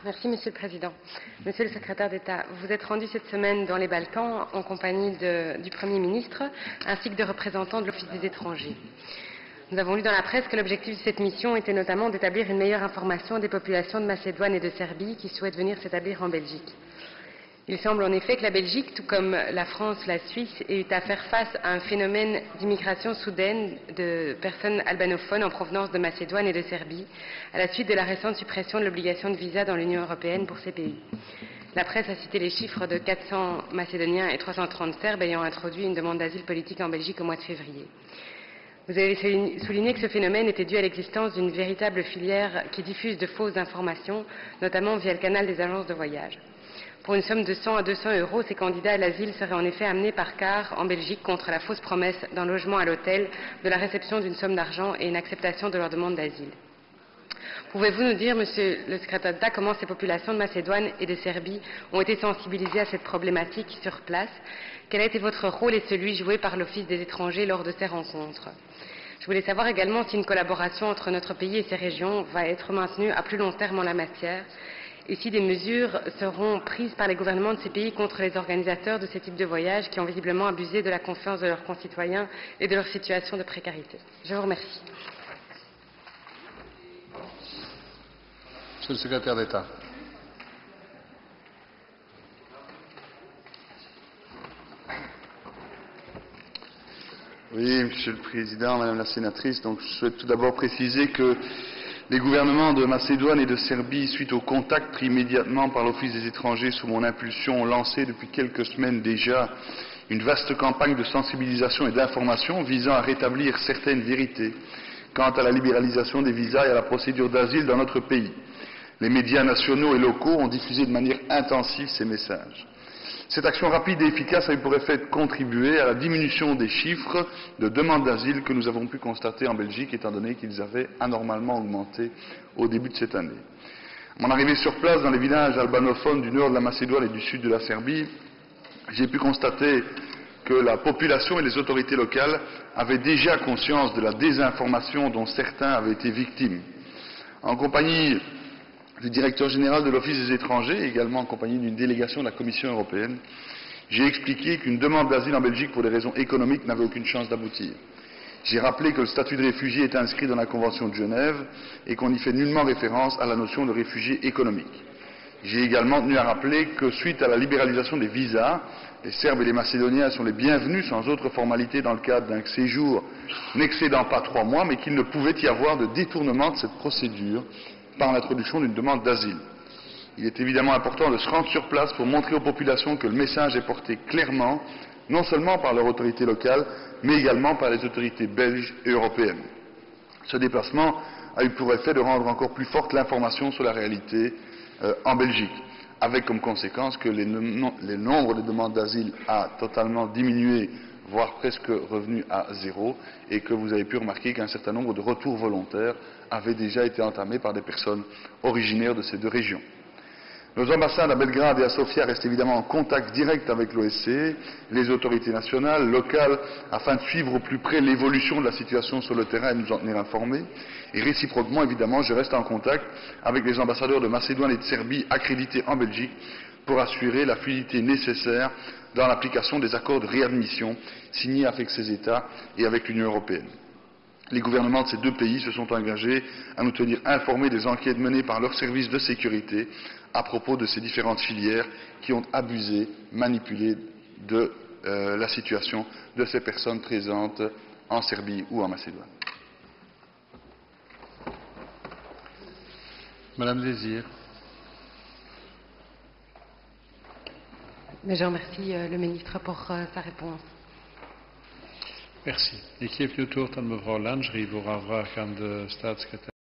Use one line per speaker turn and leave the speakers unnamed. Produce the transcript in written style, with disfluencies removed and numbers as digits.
Merci, Monsieur le Président. Monsieur le Secrétaire d'État, vous êtes rendu cette semaine dans les Balkans en compagnie du Premier ministre ainsi que de représentants de l'Office des étrangers. Nous avons lu dans la presse que l'objectif de cette mission était notamment d'établir une meilleure information des populations de Macédoine et de Serbie qui souhaitent venir s'établir en Belgique. Il semble en effet que la Belgique, tout comme la France, la Suisse, ait eu à faire face à un phénomène d'immigration soudaine de personnes albanophones en provenance de Macédoine et de Serbie, à la suite de la récente suppression de l'obligation de visa dans l'Union européenne pour ces pays. La presse a cité les chiffres de 400 Macédoniens et 330 Serbes ayant introduit une demande d'asile politique en Belgique au mois de février. Vous avez souligné que ce phénomène était dû à l'existence d'une véritable filière qui diffuse de fausses informations, notamment via le canal des agences de voyage. Pour une somme de 100 à 200 euros, ces candidats à l'asile seraient en effet amenés par car en Belgique contre la fausse promesse d'un logement à l'hôtel, de la réception d'une somme d'argent et une acceptation de leur demande d'asile. Pouvez-vous nous dire, Monsieur le Secrétaire d'État, comment ces populations de Macédoine et de Serbie ont été sensibilisées à cette problématique sur place? Quel a été votre rôle et celui joué par l'Office des étrangers lors de ces rencontres? Je voulais savoir également si une collaboration entre notre pays et ces régions va être maintenue à plus long terme en la matière et si des mesures seront prises par les gouvernements de ces pays contre les organisateurs de ce type de voyage qui ont visiblement abusé de la confiance de leurs concitoyens et de leur situation de précarité. Je vous remercie.
Monsieur le Secrétaire d'État.
Oui, Monsieur le Président, Madame la Sénatrice, donc je souhaite tout d'abord préciser que les gouvernements de Macédoine et de Serbie, suite au contact pris immédiatement par l'Office des étrangers sous mon impulsion, ont lancé depuis quelques semaines déjà une vaste campagne de sensibilisation et d'information visant à rétablir certaines vérités quant à la libéralisation des visas et à la procédure d'asile dans notre pays. Les médias nationaux et locaux ont diffusé de manière intensive ces messages. Cette action rapide et efficace a eu pour effet de contribuer à la diminution des chiffres de demandes d'asile que nous avons pu constater en Belgique, étant donné qu'ils avaient anormalement augmenté au début de cette année. À mon arrivée sur place dans les villages albanophones du nord de la Macédoine et du sud de la Serbie, j'ai pu constater que la population et les autorités locales avaient déjà conscience de la désinformation dont certains avaient été victimes. En compagnie du directeur général de l'Office des étrangers, également en compagnie d'une délégation de la Commission européenne, j'ai expliqué qu'une demande d'asile en Belgique pour des raisons économiques n'avait aucune chance d'aboutir. J'ai rappelé que le statut de réfugié est inscrit dans la Convention de Genève et qu'on n'y fait nullement référence à la notion de réfugié économique. J'ai également tenu à rappeler que suite à la libéralisation des visas, les Serbes et les Macédoniens sont les bienvenus sans autre formalité dans le cadre d'un séjour n'excédant pas 3 mois, mais qu'il ne pouvait y avoir de détournement de cette procédure par l'introduction d'une demande d'asile. Il est évidemment important de se rendre sur place pour montrer aux populations que le message est porté clairement, non seulement par leur autorité locale, mais également par les autorités belges et européennes. Ce déplacement a eu pour effet de rendre encore plus forte l'information sur la réalité en Belgique, avec comme conséquence que le nombre de demandes d'asile a totalement diminué, voire presque revenu à zéro, et que vous avez pu remarquer qu'un certain nombre de retours volontaires avaient déjà été entamés par des personnes originaires de ces deux régions. Nos ambassades à Belgrade et à Sofia restent évidemment en contact direct avec l'OSCE, les autorités nationales, locales, afin de suivre au plus près l'évolution de la situation sur le terrain et de nous en tenir informés. Et réciproquement, évidemment, je reste en contact avec les ambassadeurs de Macédoine et de Serbie accrédités en Belgique pour assurer la fluidité nécessaire dans l'application des accords de réadmission signés avec ces États et avec l'Union européenne. Les gouvernements de ces deux pays se sont engagés à nous tenir informés des enquêtes menées par leurs services de sécurité à propos de ces différentes filières qui ont abusé, manipulé de la situation de ces personnes présentes en Serbie ou en Macédoine.
Madame Désir.
Mais je remercie le ministre pour sa réponse.
Merci. Ik geef nu het woord aan mevrouw Langerie, vooraan vraag aan de staatssecretaris.